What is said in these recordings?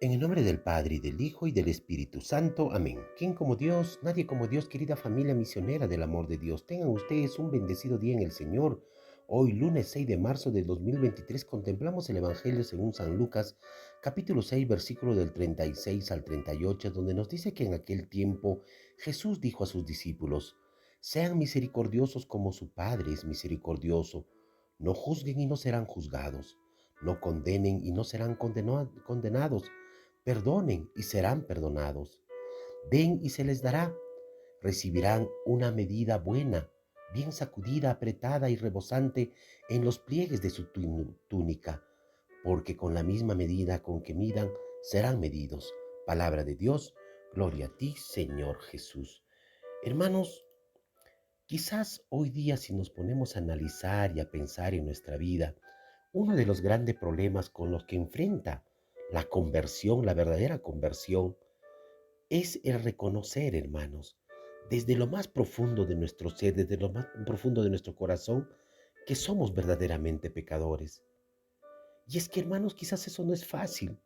En el nombre del Padre, y del Hijo, y del Espíritu Santo. Amén. ¿Quién como Dios? Nadie como Dios, querida familia misionera del amor de Dios. Tengan ustedes un bendecido día en el Señor. Hoy, lunes 6 de marzo de 2023, contemplamos el Evangelio según San Lucas, capítulo 6, versículo del 36 al 38, donde nos dice que en aquel tiempo Jesús dijo a sus discípulos: sean misericordiosos como su Padre es misericordioso. No juzguen y no serán juzgados. No condenen y no serán condenados. Perdonen y serán perdonados. Den y se les dará. Recibirán una medida buena, bien sacudida, apretada y rebosante en los pliegues de su túnica, porque con la misma medida con que midan, serán medidos. Palabra de Dios, gloria a ti, Señor Jesús. Hermanos, quizás hoy día, si nos ponemos a analizar y a pensar en nuestra vida, uno de los grandes problemas con los que enfrenta la conversión, la verdadera conversión, es el reconocer, hermanos, desde lo más profundo de nuestro ser, desde lo más profundo de nuestro corazón, que somos verdaderamente pecadores. Y es que, hermanos, quizás eso no es fácil.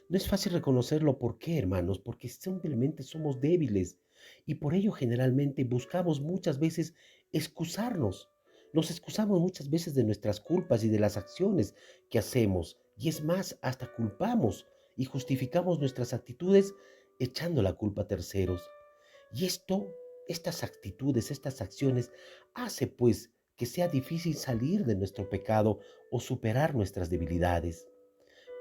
No es fácil reconocerlo. ¿Por qué, hermanos? Porque simplemente somos débiles y por ello generalmente buscamos muchas veces excusarnos. Nos excusamos muchas veces de nuestras culpas y de las acciones que hacemos. Y es más, hasta culpamos y justificamos nuestras actitudes echando la culpa a terceros. Y estas actitudes, estas acciones, hace pues que sea difícil salir de nuestro pecado o superar nuestras debilidades.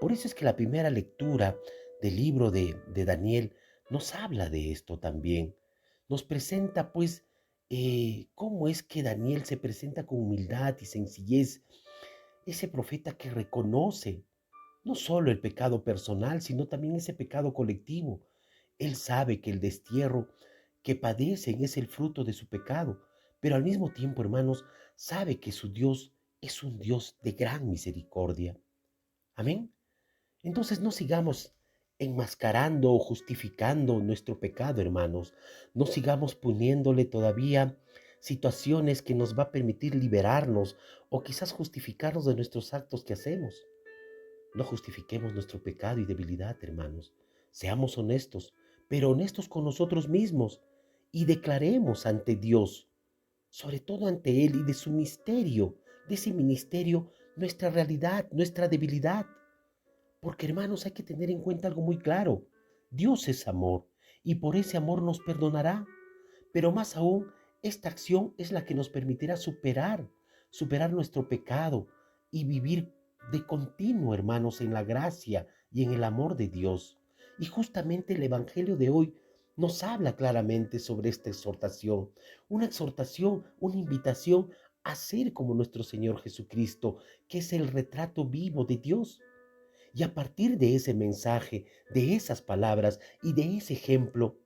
Por eso es que la primera lectura del libro de Daniel nos habla de esto también. Nos presenta pues cómo es que Daniel se presenta con humildad y sencillez. Ese profeta que reconoce no solo el pecado personal, sino también ese pecado colectivo. Él sabe que el destierro que padecen es el fruto de su pecado, pero al mismo tiempo, hermanos, sabe que su Dios es un Dios de gran misericordia. Amén. Entonces no sigamos enmascarando o justificando nuestro pecado, hermanos. No sigamos poniéndole todavía situaciones que nos va a permitir liberarnos o quizás justificarnos de nuestros actos que hacemos. No justifiquemos nuestro pecado y debilidad, hermanos. Seamos honestos, pero honestos con nosotros mismos y declaremos ante Dios, sobre todo ante Él y de su misterio, de ese ministerio, nuestra realidad, nuestra debilidad. Porque, hermanos, hay que tener en cuenta algo muy claro. Dios es amor y por ese amor nos perdonará. Pero más aún, esta acción es la que nos permitirá superar nuestro pecado y vivir de continuo, hermanos, en la gracia y en el amor de Dios. Y justamente el Evangelio de hoy nos habla claramente sobre esta exhortación, una invitación a ser como nuestro Señor Jesucristo, que es el retrato vivo de Dios. Y a partir de ese mensaje, de esas palabras y de ese ejemplo,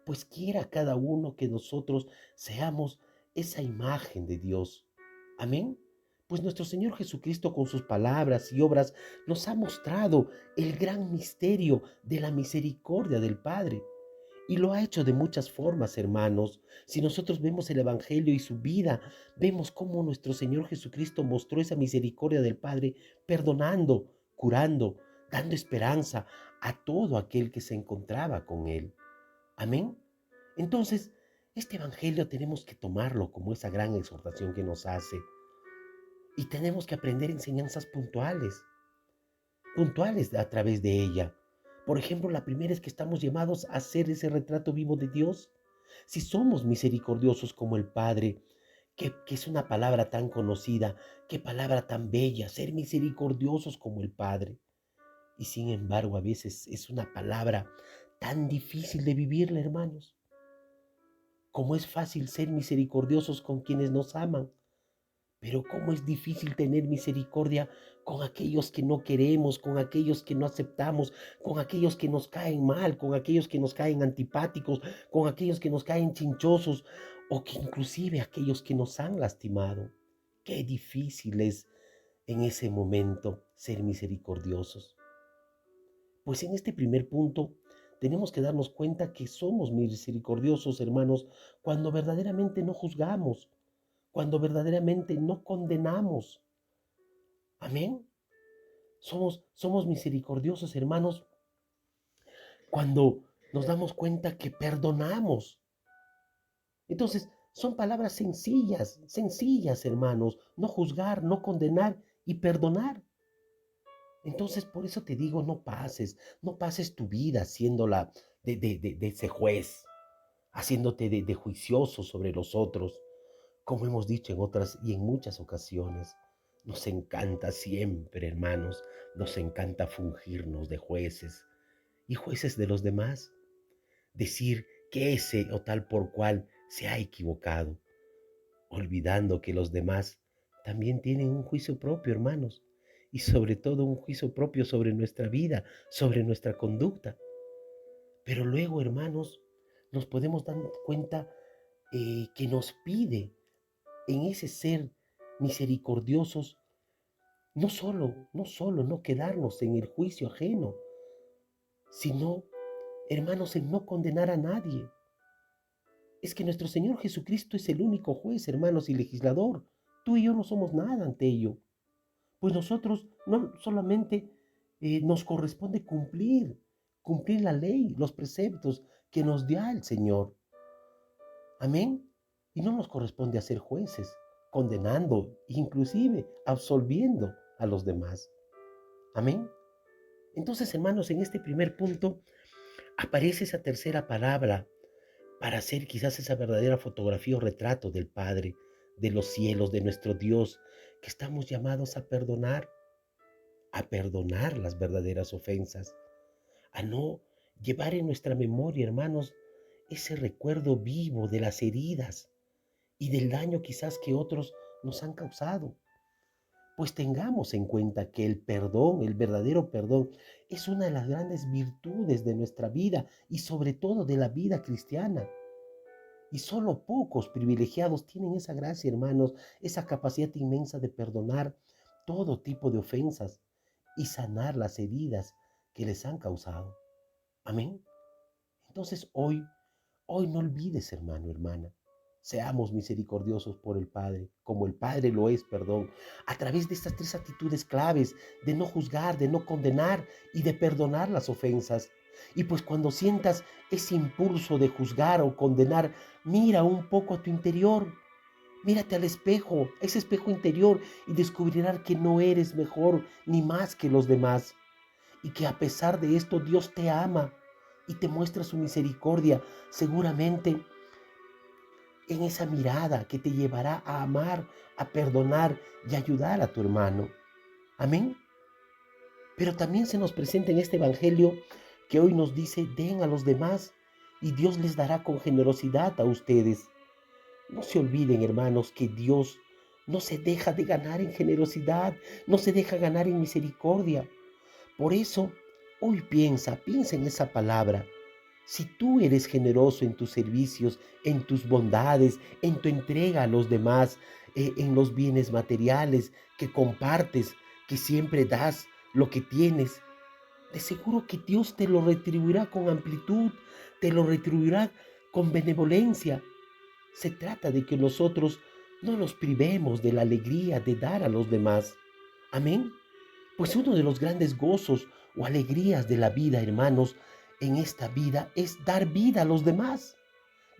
pues quiera cada uno que nosotros seamos esa imagen de Dios. Amén. Pues nuestro Señor Jesucristo con sus palabras y obras nos ha mostrado el gran misterio de la misericordia del Padre. Y lo ha hecho de muchas formas, hermanos. Si nosotros vemos el Evangelio y su vida, vemos cómo nuestro Señor Jesucristo mostró esa misericordia del Padre, perdonando, curando, dando esperanza a todo aquel que se encontraba con Él. Amén. Entonces, este Evangelio tenemos que tomarlo como esa gran exhortación que nos hace. Y tenemos que aprender enseñanzas puntuales a través de ella. Por ejemplo, la primera es que estamos llamados a ser ese retrato vivo de Dios. Si somos misericordiosos como el Padre, que es una palabra tan conocida, qué palabra tan bella, ser misericordiosos como el Padre. Y sin embargo, a veces es una palabra tan difícil de vivirla, hermanos. Como es fácil ser misericordiosos con quienes nos aman, pero cómo es difícil tener misericordia con aquellos que no queremos, con aquellos que no aceptamos, con aquellos que nos caen mal, con aquellos que nos caen antipáticos, con aquellos que nos caen chinchosos o que inclusive aquellos que nos han lastimado. Qué difícil es en ese momento ser misericordiosos. Pues en este primer punto tenemos que darnos cuenta que somos misericordiosos, hermanos, cuando verdaderamente no juzgamos, cuando verdaderamente no condenamos. Amén. Somos misericordiosos, hermanos, cuando nos damos cuenta que perdonamos. Entonces, son palabras sencillas, sencillas, hermanos. No juzgar, no condenar y perdonar. Entonces, por eso te digo, no pases tu vida haciéndola de ese juez, haciéndote de juicioso sobre los otros. Como hemos dicho en otras y en muchas ocasiones, nos encanta siempre, hermanos, nos encanta fungirnos de jueces y jueces de los demás. Decir que ese o tal por cual se ha equivocado, olvidando que los demás también tienen un juicio propio, hermanos, y sobre todo un juicio propio sobre nuestra vida, sobre nuestra conducta. Pero luego, hermanos, nos podemos dar cuenta que nos pide en ese ser misericordiosos, no solo no quedarnos en el juicio ajeno, sino, hermanos, en no condenar a nadie. Es que nuestro Señor Jesucristo es el único juez, hermanos, y legislador. Tú y yo no somos nada ante ello. Pues nosotros no solamente nos corresponde cumplir la ley, los preceptos que nos da el Señor. Amén. Y no nos corresponde hacer jueces, condenando, inclusive absolviendo a los demás. Amén. Entonces, hermanos, en este primer punto aparece esa tercera palabra para hacer quizás esa verdadera fotografía o retrato del Padre, de los cielos, de nuestro Dios, que estamos llamados a perdonar las verdaderas ofensas, a no llevar en nuestra memoria, hermanos, ese recuerdo vivo de las heridas y del daño quizás que otros nos han causado. Pues tengamos en cuenta que el perdón, el verdadero perdón, es una de las grandes virtudes de nuestra vida y sobre todo de la vida cristiana. Y solo pocos privilegiados tienen esa gracia, hermanos, esa capacidad inmensa de perdonar todo tipo de ofensas y sanar las heridas que les han causado. Amén. Entonces hoy no olvides, hermano, hermana. Seamos misericordiosos por el Padre, como el Padre lo es, perdón, a través de estas tres actitudes claves de no juzgar, de no condenar y de perdonar las ofensas. Y pues cuando sientas ese impulso de juzgar o condenar, mira un poco a tu interior, mírate al espejo, ese espejo interior, y descubrirás que no eres mejor ni más que los demás. Y que a pesar de esto Dios te ama y te muestra su misericordia, seguramente en esa mirada que te llevará a amar, a perdonar y ayudar a tu hermano. Amén. Pero también se nos presenta en este evangelio que hoy nos dice: den a los demás y Dios les dará con generosidad a ustedes. No se olviden, hermanos, que Dios no se deja de ganar en generosidad, no se deja ganar en misericordia. Por eso, hoy piensa en esa palabra. Si tú eres generoso en tus servicios, en tus bondades, en tu entrega a los demás, en los bienes materiales que compartes, que siempre das lo que tienes, de seguro que Dios te lo retribuirá con amplitud, te lo retribuirá con benevolencia. Se trata de que nosotros no nos privemos de la alegría de dar a los demás. Amén. Pues uno de los grandes gozos o alegrías de la vida, hermanos, en esta vida es dar vida a los demás,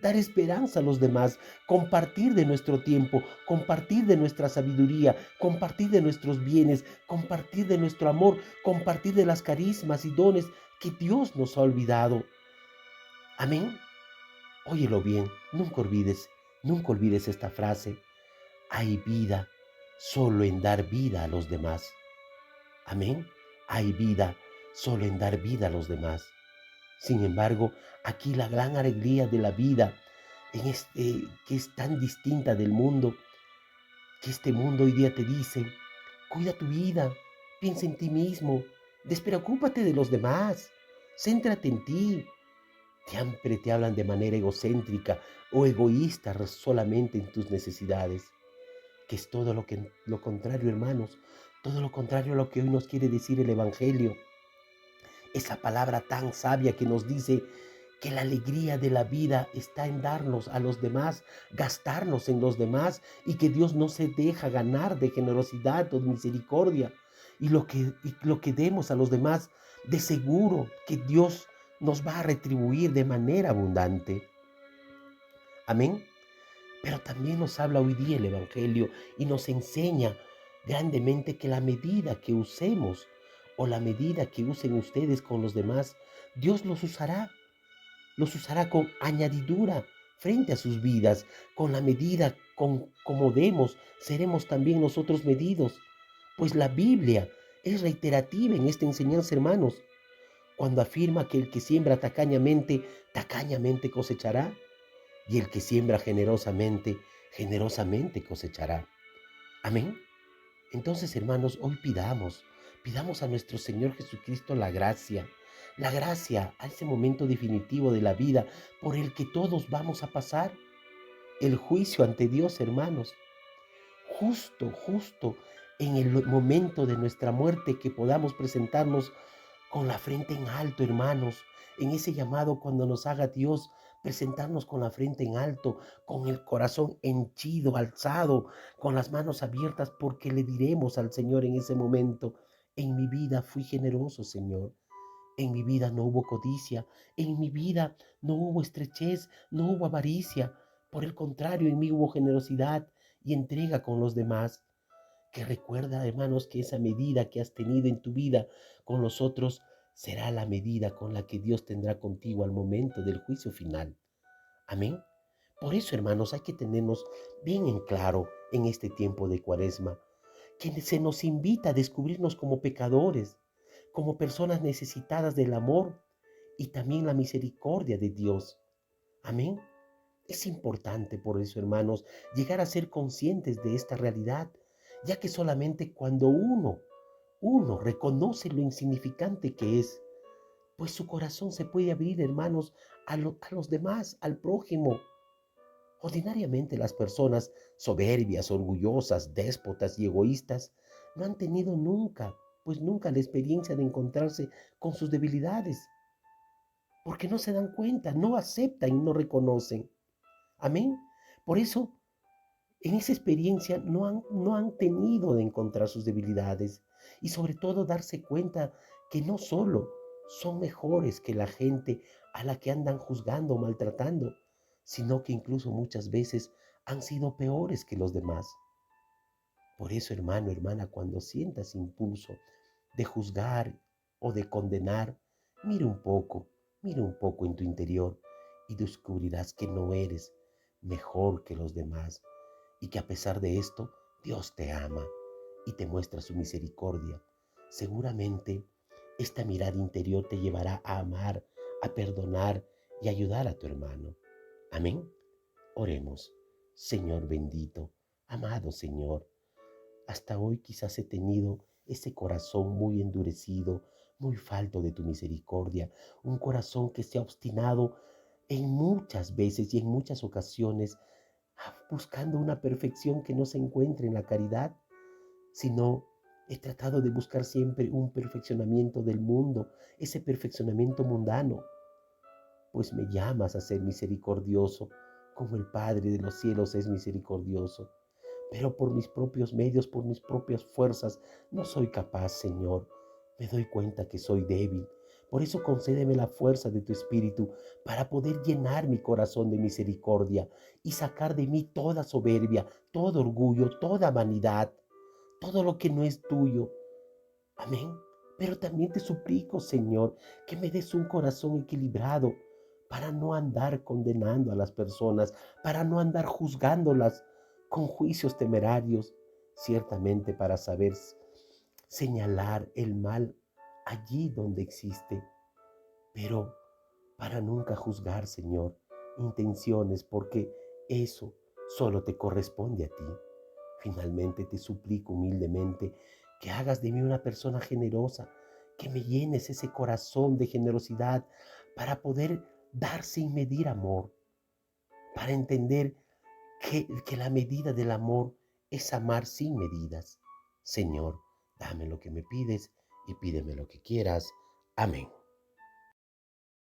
dar esperanza a los demás, compartir de nuestro tiempo, compartir de nuestra sabiduría, compartir de nuestros bienes, compartir de nuestro amor, compartir de las carismas y dones que Dios nos ha olvidado. Amén. Óyelo bien, nunca olvides esta frase. Hay vida solo en dar vida a los demás. Amén. Hay vida solo en dar vida a los demás. Sin embargo, aquí la gran alegría de la vida, que es tan distinta del mundo, que este mundo hoy día te dice: cuida tu vida, piensa en ti mismo, despreocúpate de los demás, céntrate en ti. Siempre te hablan de manera egocéntrica o egoísta solamente en tus necesidades, que es todo lo contrario, hermanos, todo lo contrario a lo que hoy nos quiere decir el Evangelio. Esa palabra tan sabia que nos dice que la alegría de la vida está en darnos a los demás, gastarnos en los demás, y que Dios no se deja ganar de generosidad o de misericordia. Y lo que demos a los demás, de seguro que Dios nos va a retribuir de manera abundante. Amén. Pero también nos habla hoy día el Evangelio y nos enseña grandemente que la medida que usemos o la medida que usen ustedes con los demás, Dios los usará con añadidura frente a sus vidas, con la medida con como demos, seremos también nosotros medidos. Pues la Biblia es reiterativa en esta enseñanza, hermanos, cuando afirma que el que siembra tacañamente, tacañamente cosechará, y el que siembra generosamente, generosamente cosechará. Amén. Entonces, hermanos, hoy pidamos a nuestro Señor Jesucristo la gracia a ese momento definitivo de la vida por el que todos vamos a pasar, el juicio ante Dios, hermanos. Justo en el momento de nuestra muerte que podamos presentarnos con la frente en alto, hermanos, en ese llamado cuando nos haga Dios, presentarnos con la frente en alto, con el corazón henchido, alzado, con las manos abiertas, porque le diremos al Señor en ese momento: en mi vida fui generoso, Señor. En mi vida no hubo codicia, en mi vida no hubo estrechez, no hubo avaricia. Por el contrario, en mí hubo generosidad y entrega con los demás. Que recuerda, hermanos, que esa medida que has tenido en tu vida con los otros será la medida con la que Dios tendrá contigo al momento del juicio final. Amén. Por eso, hermanos, hay que tenernos bien en claro en este tiempo de Cuaresma, que se nos invita a descubrirnos como pecadores, como personas necesitadas del amor y también la misericordia de Dios. Amén. Es importante por eso, hermanos, llegar a ser conscientes de esta realidad, ya que solamente cuando uno reconoce lo insignificante que es, pues su corazón se puede abrir, hermanos, a los demás, al prójimo. Ordinariamente las personas soberbias, orgullosas, déspotas y egoístas no han tenido nunca, pues nunca la experiencia de encontrarse con sus debilidades, porque no se dan cuenta, no aceptan y no reconocen. Amén. Por eso, en esa experiencia no han tenido de encontrar sus debilidades y sobre todo darse cuenta que no solo son mejores que la gente a la que andan juzgando o maltratando, sino que incluso muchas veces han sido peores que los demás. Por eso, hermano, hermana, cuando sientas impulso de juzgar o de condenar, mira mira un poco en tu interior y descubrirás que no eres mejor que los demás y que a pesar de esto, Dios te ama y te muestra su misericordia. Seguramente esta mirada interior te llevará a amar, a perdonar y ayudar a tu hermano. Amén. Oremos. Señor bendito, amado Señor, hasta hoy quizás he tenido ese corazón muy endurecido, muy falto de tu misericordia, un corazón que se ha obstinado en muchas veces y en muchas ocasiones buscando una perfección que no se encuentre en la caridad, sino he tratado de buscar siempre un perfeccionamiento del mundo, ese perfeccionamiento mundano, pues me llamas a ser misericordioso, como el Padre de los cielos es misericordioso. Pero por mis propios medios, por mis propias fuerzas, no soy capaz, Señor. Me doy cuenta que soy débil. Por eso concédeme la fuerza de tu Espíritu para poder llenar mi corazón de misericordia y sacar de mí toda soberbia, todo orgullo, toda vanidad, todo lo que no es tuyo. Amén. Pero también te suplico, Señor, que me des un corazón equilibrado para no andar condenando a las personas, para no andar juzgándolas con juicios temerarios, ciertamente para saber señalar el mal allí donde existe, pero para nunca juzgar, Señor, intenciones, porque eso solo te corresponde a ti. Finalmente te suplico humildemente que hagas de mí una persona generosa, que me llenes ese corazón de generosidad para poder dar sin medir amor, para entender que la medida del amor es amar sin medidas. Señor, dame lo que me pides y pídeme lo que quieras. Amén.